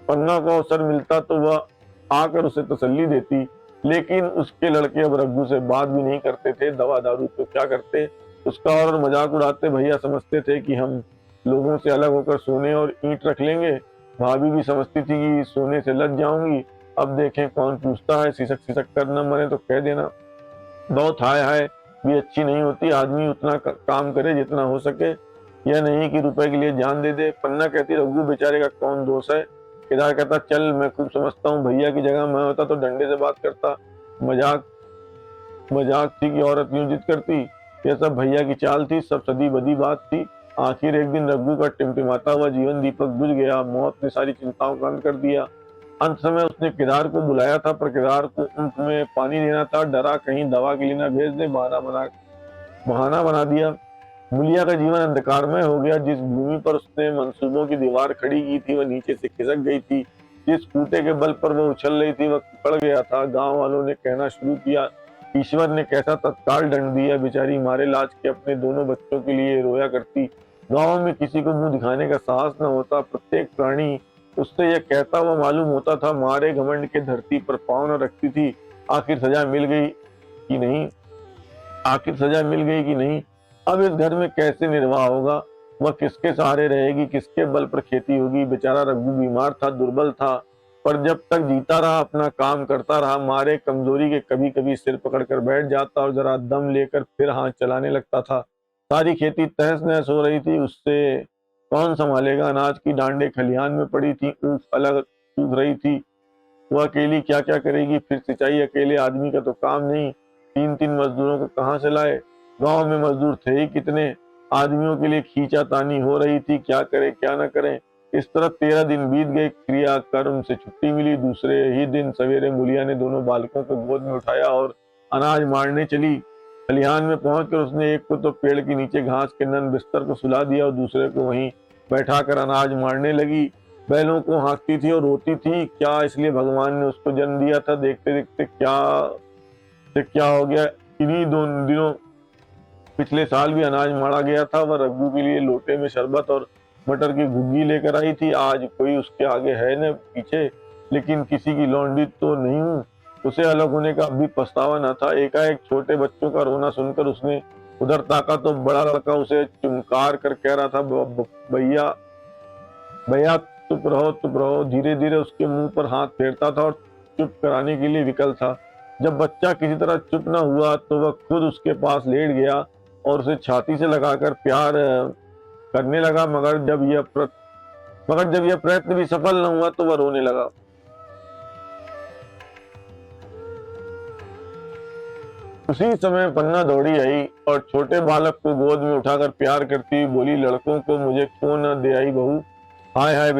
पन्ना को अवसर मिलता तो वह आकर उसे तसल्ली देती, लेकिन उसके लड़के अब रघु से बात भी नहीं करते थे। दवा दारू तो क्या करते, उसका और मजाक उड़ाते। भैया समझते थे कि हम लोगों से अलग होकर सोने और ईंट रख लेंगे। भाभी भी समझती थी कि सोने से लज जाऊंगी। अब देखें कौन पूछता है। सिसक सिसक कर न मरे तो कह देना। बहुत हाय हाय भी अच्छी नहीं होती। आदमी उतना काम करे जितना हो सके, यह नहीं कि रुपए के लिए जान दे दे। पन्ना कहती रघु बेचारे का कौन दोष है। केदार कहता चल मैं खूब समझता हूँ, भैया की जगह मैं होता तो डंडे से बात करता। मजाक मजाक थी कि औरत यूं जिद करती। यह सब भैया की चाल थी, सब सदी बदी बात थी। आखिर एक दिन रघु का टिमटिमाता हुआ जीवन दीपक बुझ गया। मौत ने सारी चिंताओं का अंत कर दिया। अंत समय उसने केदार को बुलाया था, पर केदार को ऊँट में पानी देना था। डरा कहीं दवा के लिए न भेज दे। बहाना बना दिया। मुलिया का जीवन अंधकारमय हो गया। जिस भूमि पर उसने मंसूबों की दीवार खड़ी की थी वह नीचे से खिसक गई थी। जिस खूंटे के बल पर वह उछल रही थी वह पड़ गया था। गांव वालों ने कहना शुरू किया, ईश्वर ने कैसा तत्काल दंड दिया। बेचारी मारे लाज के अपने दोनों बच्चों के लिए रोया करती। गांव में किसी को मुंह दिखाने का साहस न होता। प्रत्येक प्राणी उससे यह कहता हुआ मालूम होता था, मारे घमंड के धरती पर पांव न रखती थी। आखिर सजा मिल गई कि नहीं आखिर सजा मिल गई कि नहीं। अब इस घर में कैसे निर्वाह होगा। वह किसके सहारे रहेगी, किसके बल पर खेती होगी। बेचारा रघु बीमार था, दुर्बल था, पर जब तक जीता रहा अपना काम करता रहा। मारे कमजोरी के कभी कभी सिर पकड़कर बैठ जाता और जरा दम लेकर फिर हाथ चलाने लगता था। सारी खेती तहस नहस हो रही थी, उससे कौन संभालेगा। अनाज की डांडे खलिहान में पड़ी थी, ऊख अलग सूख रही थी। वो अकेली क्या क्या करेगी। फिर सिंचाई अकेले आदमी का तो काम नहीं। तीन तीन मजदूरों को कहाँ से लाए। गांव में मजदूर थे ही कितने। आदमियों के लिए खींचातानी हो रही थी, क्या करे क्या न करें। इस तरह 13 दिन बीत गए। क्रिया कर्म से छुट्टी मिली। दूसरे ही दिन सवेरे मुलिया ने दोनों बालकों को गोद में उठाया और अनाज मारने चली। खलिहान में पहुंचकर उसने एक को तो पेड़ के नीचे घास के नन बिस्तर को सुला दिया और दूसरे को वहीं बैठाकर अनाज मारने लगी। बैलों को हाँकती थी और रोती थी, क्या इसलिए भगवान ने उसको जन्म दिया था। देखते देखते क्या हो गया। इन्हीं दोनों दिनों पिछले साल भी अनाज मारा गया था। वह रघु के लिए लोटे में शरबत और मटर की घुग्गी लेकर आई थी। आज कोई उसके आगे है न पीछे, लेकिन किसी की लौंडी तो नहीं हूँ। उसे अलग होने का अभी पछतावा न था। एकाएक छोटे बच्चों का रोना सुनकर उसने उधर ताका तो बड़ा लड़का उसे चुमकार कर कह रहा था, भैया भैया चुप रहो। धीरे धीरे उसके मुंह पर हाथ फेरता था और चुप कराने के लिए विकल था। जब बच्चा किसी तरह चुप न हुआ तो वह खुद उसके पास लेट गया और उसे छाती से लगाकर प्यार करने लगा। मगर जब यह प्रयत्न भी सफल न हुआ तो वह रोने लगा। उसी समय पन्ना दौड़ी आई और छोटे बालक को गोद में उठाकर प्यार करती हुई बोली, लड़कों को मुझे क्यों न दे आई बहू। हाय हाय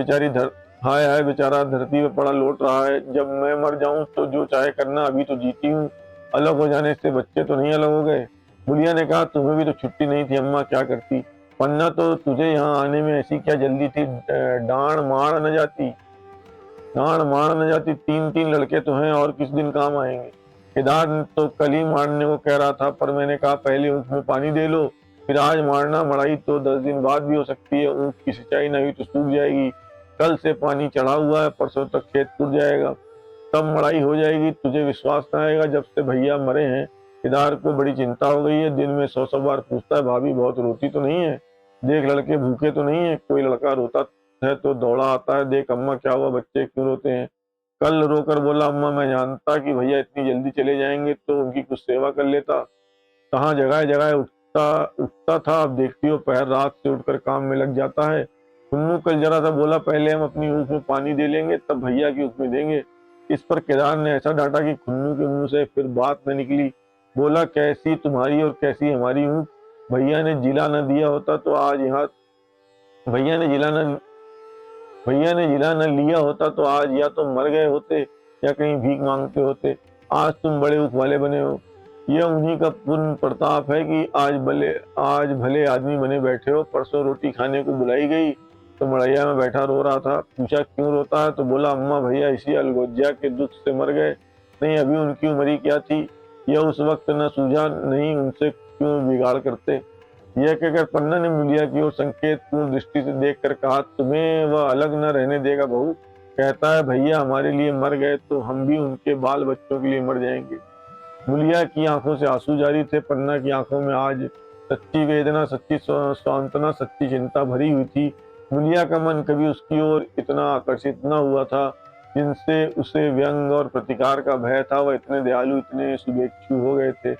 बेचारा धरती पे पड़ा लोट रहा है। जब मैं मर जाऊं तो जो चाहे करना, अभी तो जीती हूँ। अलग हो जाने से बच्चे तो नहीं अलग हो गए। बुढ़िया ने कहा, तुम्हें भी तो छुट्टी नहीं थी, अम्मा क्या करती। पन्ना, तो तुझे यहाँ आने में ऐसी क्या जल्दी थी। डांड मार न जाती। तीन तीन लड़के तो हैं और किस दिन काम आएंगे। केदार तो कल ही मारने को कह रहा था, पर मैंने कहा पहले ऊँख में पानी दे लो, फिर आज मारना। मड़ाई तो 10 दिन बाद भी हो सकती है। ऊँख की सिंचाई नहीं तो सूख जाएगी। कल से पानी चढ़ा हुआ है, परसों तक खेत टूट जाएगा, तब मड़ाई हो जाएगी। तुझे विश्वास न आएगा, जब से भैया मरे हैं केदार को बड़ी चिंता हो गई है। दिन में 100 बार पूछता है, भाभी बहुत रोती तो नहीं है, देख लड़के भूखे तो नहीं है। कोई लड़का रोता है तो दौड़ा आता है, देख अम्मा क्या हुआ, बच्चे क्यों रोते हैं। कल रोकर बोला, अम्मा मैं जानता कि भैया इतनी जल्दी चले जाएंगे तो उनकी कुछ सेवा कर लेता। कहाँ जगह जगह उठता उठता था। अब देखती हो पैर रात से उठकर काम में लग जाता है। पुन्नू कल जरा सा बोला, पहले हम अपनी ऊँख में पानी दे लेंगे तब भैया की ऊँख में देंगे। इस पर केदार ने ऐसा डांटा कि खुन्नू के मुंह से फिर बात न निकली। बोला, कैसी तुम्हारी और कैसी हमारी ऊँख। भैया ने जिला न दिया होता तो आज यहाँ भैया ने जिला न भैया ने जिला न लिया होता तो आज या तो मर गए होते या कहीं भीख मांगते होते। आज तुम बड़े ऊख वाले बने हो। यह उन्हीं का पूर्ण प्रताप है कि आज भले आदमी बने बैठे हो। परसों रोटी खाने को बुलाई गई तो मड़ैया में बैठा रो रहा था। पूछा क्यों रोता है तो बोला अम्मा भैया इसी अलगोजिया के दुख से मर गए। नहीं अभी उनकी उम्र ही क्या थी, यह उस वक्त न सूझा, नहीं उनसे क्यों बिगाड़ करते। यह कहकर पन्ना ने मुलिया की ओर संकेत पूर्ण दृष्टि से देखकर कहा तुम्हें वह अलग न रहने देगा बहू। कहता है भैया हमारे लिए मर गए तो हम भी उनके बाल बच्चों के लिए मर जाएंगे। मुलिया की आंखों से आंसू जारी थे। पन्ना की आंखों में आज सच्ची वेदना, सच्ची सांत्वना, सच्ची चिंता भरी हुई थी। मुलिया का मन कभी उसकी ओर इतना आकर्षित न हुआ था। जिनसे उसे व्यंग और प्रतिकार का भय था वह इतने दयालु, इतने शुभेच्छु हो गए थे।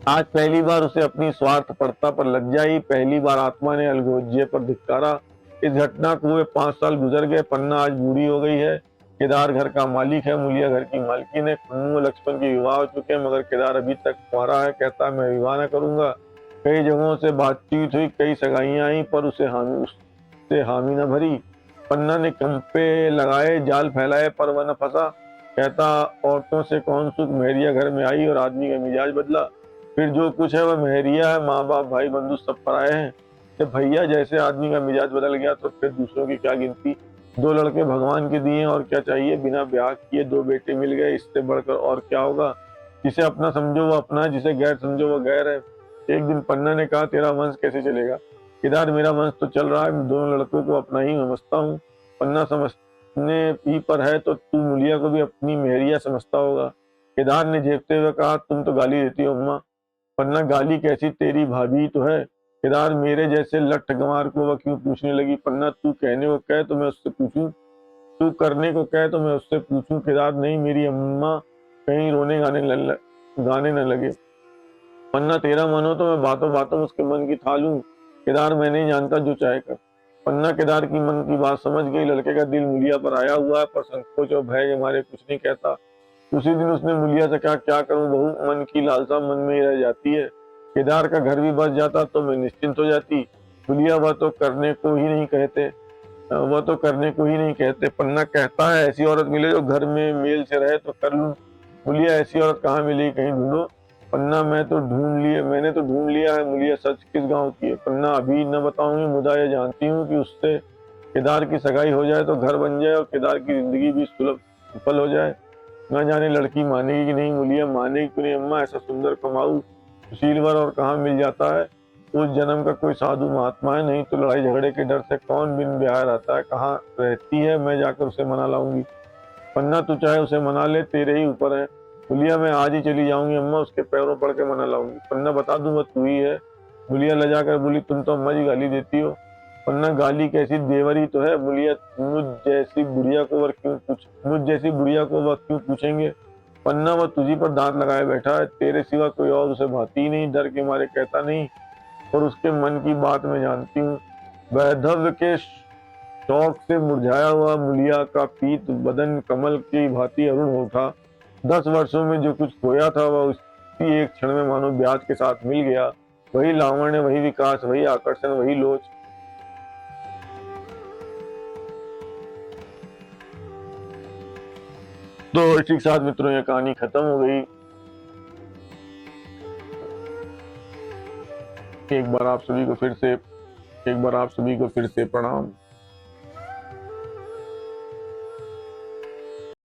आज पहली बार उसे अपनी स्वार्थपरता पर लज्जा आई। पहली बार आत्मा ने अलगोज्ये पर धिक्कारा। इस घटना को हुए 5 साल गुजर गए। पन्ना आज बूढ़ी हो गई है। केदार घर का मालिक है, मुलिया घर की मालकिन है। खन्नू और लक्ष्मण के विवाह हो चुके हैं मगर केदार अभी तक कुंवारा है। कहता है मैं विवाह न करूंगा। कई जगहों से बातचीत हुई, कई सगाइयां आई पर उससे हामी न भरी। पन्ना ने कंपे लगाए, जाल फैलाए पर वह न फंसा। कहता औरतों से कौन सुख, मेहरिया घर में आई और आदमी का मिजाज बदला। फिर जो कुछ है वह मेहरिया है, माँ बाप भाई बंधु सब पराए हैं। जब भैया जैसे आदमी का मिजाज बदल गया तो फिर दूसरों की क्या गिनती। 2 लड़के भगवान के दिए और क्या चाहिए। बिना ब्याह किए 2 बेटे मिल गए, इससे बढ़कर और क्या होगा। जिसे अपना समझो वो अपना है, जिसे गैर समझो वो गैर है। एक दिन पन्ना ने कहा तेरा वंश कैसे चलेगा। केदार मेरा वंश तो चल रहा है, दोनों लड़कों को अपना ही समझता हूँ। पन्ना समझने ही पर है तो तू मुलिया को भी अपनी मेहरिया समझता होगा। केदार ने झेपते हुए कहा तुम तो गाली देती हो अम्मा। पन्ना गाली कैसी, तेरी भाभी ही तो है। केदार मेरे जैसे लठ गंवार को वह क्यों पूछने लगी। पन्ना तू कहने को कहे तो मैं उससे पूछूं, तू करने को कहे तो मैं उससे पूछूं। केदार नहीं, मेरी अम्मा कहीं रोने गाने न लगे। पन्ना तेरा मन हो तो मैं बातों बातों में उसके मन की था लूं। केदार मैं नहीं जानता, जो चाहे कर। पन्ना केदार की मन की बात समझ गई। लड़के का दिल मुलिया पर आया हुआ है पर संकोच और भय के मारे कुछ नहीं कहता। उसी दिन उसने मुलिया से कहा क्या करूं बहू, मन की लालसा मन में ही रह जाती है। केदार का घर भी बस जाता तो मैं निश्चिंत हो जाती। मुलिया वह तो करने को ही नहीं कहते। पन्ना कहता है ऐसी औरत मिले जो घर में मेल से रहे तो कर लूं। मुलिया ऐसी औरत कहाँ मिली, कहीं ढूंढो। पन्ना मैंने तो ढूंढ लिया है। मुलिया सच किस गांव की है। पन्ना अभी न बताऊंगी, मुदा यह जानती हूँ कि उससे केदार की सगाई हो जाए तो घर बन जाए और केदार की जिंदगी भी सुलभ सफल हो जाए। न जाने लड़की मानेगी कि नहीं। मुलिया मानेगी क्यों नहीं अम्मा, ऐसा सुंदर कमाऊ सुशील वर और कहाँ मिल जाता है। उस जन्म का कोई साधु महात्मा है, नहीं तो लड़ाई झगड़े के डर से कौन बिन ब्याह रहता है। कहाँ रहती है, मैं जाकर उसे मना लाऊंगी। पन्ना तू चाहे उसे मना ले, तेरे ही ऊपर है। मुलिया मैं आज ही चली जाऊंगी अम्मा, उसके पैरों पड़ के मना लाऊंगी। पन्ना बता दूं वह तू ही है। मुलिया लजा कर बोली तुम तो अम्मा जी गाली देती हो। पन्ना गाली कैसी, देवर ही तो है। मुलिया मुझ जैसी बुढ़िया को वह क्यों पूछेंगे। पन्ना वह तुझी पर दांत लगाए बैठा है, तेरे सिवा कोई और उसे भाती ही नहीं। डर के मारे कहता नहीं और उसके मन की बात मैं जानती हूँ। वैधव्य के शौक से मुरझाया हुआ मुलिया का पीत बदन कमल की भांति अरुण हो उठा। 10 वर्षों में जो कुछ खोया था वह उसी एक क्षण में मानो ब्याज के साथ मिल गया। वही लावण्य, वही विकास, वही आकर्षण, वही लोच। तो इसी के साथ मित्रों ये कहानी खत्म हो गई। एक बार आप सभी को फिर से प्रणाम।